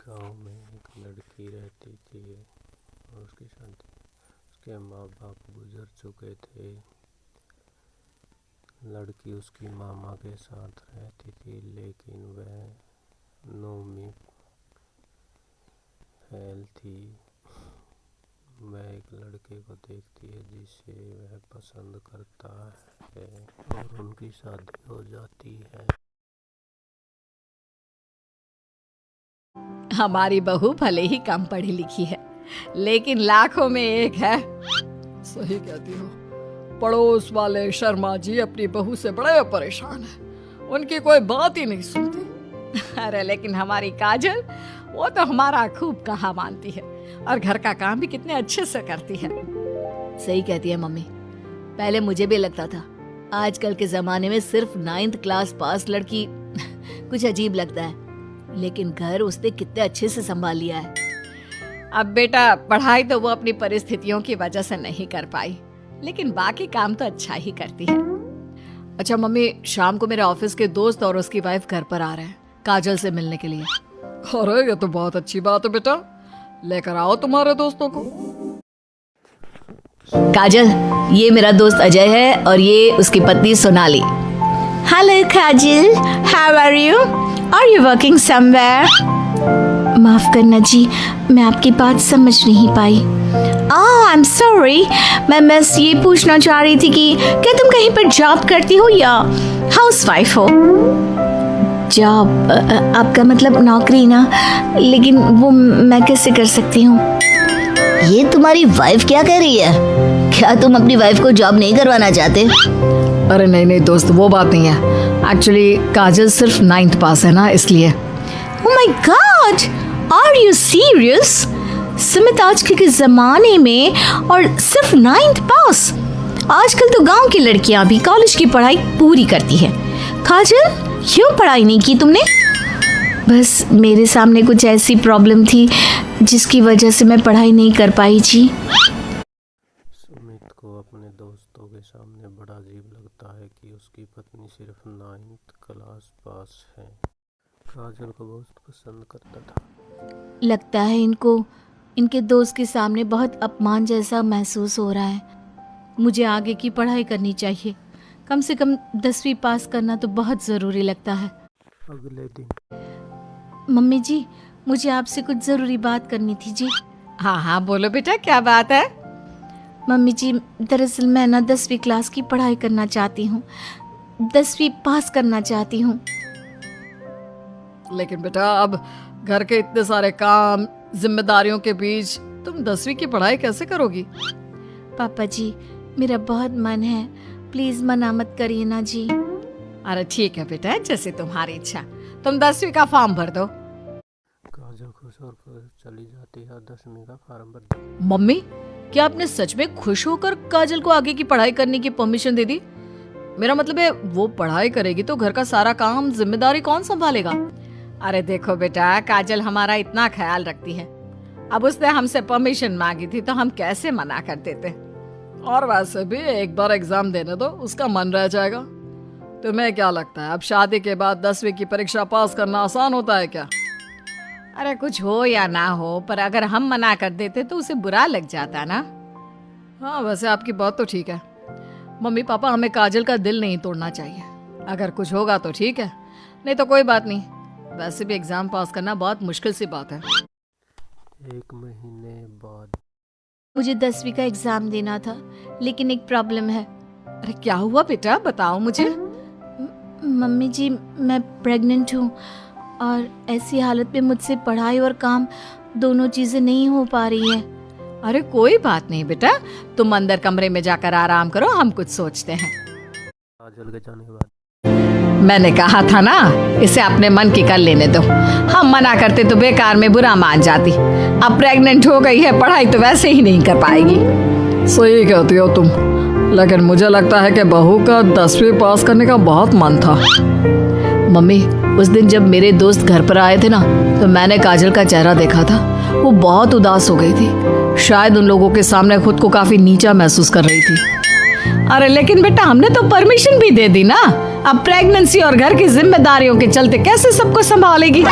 गांव में एक लड़की रहती थी और उसकी शादी उसके माँ बाप गुजर चुके थे। लड़की उसकी मामा के साथ रहती थी, लेकिन वह नौवीं फेल थी। वह एक लड़के को देखती है जिसे वह पसंद करता है और उनकी शादी हो जाती है। हमारी बहू भले ही कम पढ़ी लिखी है, लेकिन लाखों में एक है। सही कहती हो। पड़ोस वाले शर्मा जी अपनी बहू से बड़े परेशान हैं। उनकी कोई बात ही नहीं सुनती। अरे लेकिन हमारी काजल, वो तो हमारा खूब कहा मानती है और घर का काम भी कितने अच्छे से करती है। सही कहती है मम्मी। पहले मुझे भी लगता था आजकल के जमाने में सिर्फ 9th क्लास पास लड़की कुछ अजीब लगता है, लेकिन घर उसने कितने अच्छे से संभाल लिया है। अब बेटा, पढ़ाई तो वो अपनी परिस्थितियों की वजह से नहीं कर पाई, लेकिन बाकी काम तो अच्छा ही करती है। अच्छा मम्मी, शाम को मेरे ऑफिस के दोस्त और उसकी वाइफ घर पर आ रहे हैं काजल से मिलने के लिए। अरे ये तो बहुत अच्छी बात है बेटा, लेकर आओ तुम्हारे दोस्तों को। काजल, ये मेरा दोस्त अजय है और ये उसकी पत्नी Sonali. Hello Kajal, how are you? Are you working somewhere? माफ करना जी, मैं आपकी बात समझ नहीं पाई। I am sorry. मैं बस ये पूछना चाह रही थी कि क्या तुम कहीं पर जॉब करती हो या हाउसवाइफ हो? जॉब? आपका मतलब नौकरी ना, लेकिन वो मैं कैसे कर सकती हूँ? ये तुम्हारी वाइफ क्या कह रही है? क्या तुम अपनी वाइफ को जॉब नहीं करवाना चाहते? अरे नहीं दोस्त, वो बात नहीं है। एक्चुअली काजल सिर्फ 9th पास है ना, इसलिए। Oh my God! Are you serious? Sumit, आजकल के जमाने में और सिर्फ 9th पास? आजकल तो गांव की लड़कियां भी कॉलेज की पढ़ाई पूरी करती है। काजल, क्यों पढ़ाई नहीं की तुमने? बस मेरे सामने कुछ ऐसी प्रॉब्लम थी जिसकी वजह से मैं पढ़ाई नहीं कर पाई जी। सुमित को अपने दोस्तों के सामने बड़ा अजीब लगता है कि उसकी पत्नी सिर्फ 9th क्लास पास है। काजल को बहुत पसंद करता था। लगता है इनको इनके दोस्त के सामने बहुत अपमान जैसा महसूस हो रहा है। मुझे आगे की पढ़ाई करनी चाहिए। कम से कम 10वीं पास करना तो बहुत ज़रूरी लगता है। अगले दिन मम्मी जी, मुझे आपसे कुछ ज़रूरी बात करनी थी जी। हाँ बोलो बेटा, क्या बात है? मम्मी जी, दरअसल मैं ना 10वीं क्लास की पढ़ाई करना चाहती हूँ। 10वीं पास करना चाहती हूँ। लेकिन बेटा, अब घर के इतने सारे काम, जिम्मेदारियों के बीच तुम 10वीं की पढ़ाई कैसे करोगी? पापा जी, मेरा बहुत मन है, प्लीज मना मत करिए ना जी। अरे ठीक है बेटा, जैसे तुम्हारी इच्छा। तुम 10वीं का फॉर्म भर दो। काजल खुश होकर चली जाती है और 10वीं का फॉर्म भर देती। मम्मी, क्या आपने सच में खुश होकर काजल को आगे की पढ़ाई करने की परमिशन दे दी? मेरा मतलब है, वो पढ़ाई करेगी तो घर का सारा काम, जिम्मेदारी कौन संभालेगा? अरे देखो बेटा, काजल हमारा इतना ख्याल रखती है। अब उसने हमसे परमिशन मांगी थी तो हम कैसे मना कर देते। और वैसे भी एक बार एग्जाम देने दो, उसका मन रह जाएगा। तुम्हें क्या लगता है, अब शादी के बाद 10वीं की परीक्षा पास करना आसान होता है क्या? अरे कुछ हो या ना हो, पर अगर हम मना कर देते तो उसे बुरा लग जाता ना। हाँ, वैसे आपकी बात तो ठीक है। मम्मी पापा, हमें काजल का दिल नहीं तोड़ना चाहिए। अगर कुछ होगा तो ठीक है, नहीं तो कोई बात नहीं। वैसे भी एग्जाम पास करना बहुत मुश्किल सी बात है। 1 महीने बाद मुझे 10वीं का एग्जाम देना था, लेकिन एक प्रॉब्लम है। अरे क्या हुआ बेटा, बताओ मुझे। मम्मी जी, मैं प्रेग्नेंट हूँ और ऐसी हालत में मुझसे पढ़ाई और काम दोनों चीजें नहीं हो पा रही है। अरे कोई बात नहीं बेटा, तुम अंदर कमरे में जाकर आराम करो, हम कुछ सोचते हैं। काजल के जाने के बाद मैंने कहा था ना, इसे अपने मन की कर लेने दो। हम मना करते तो बेकार में बुरा मान जाती। अब प्रेग्नेंट हो गई है, पढ़ाई तो वैसे ही नहीं कर पाएगी। सही कहती हो तुम, लेकिन मुझे लगता है कि बहू का 10वीं पास करने का बहुत मन था। मम्मी, उस दिन जब मेरे दोस्त घर पर आए थे ना, तो मैंने काजल का चेहरा देखा था। वो बहुत उदास हो गई थी। शायद उन लोगों के सामने खुद को काफी नीचा महसूस कर रही थी। अरे लेकिन बेटा, हमने तो परमिशन भी दे दी ना। अब प्रेगनेंसी और घर की जिम्मेदारियों के चलते कैसे सबको संभालेगी?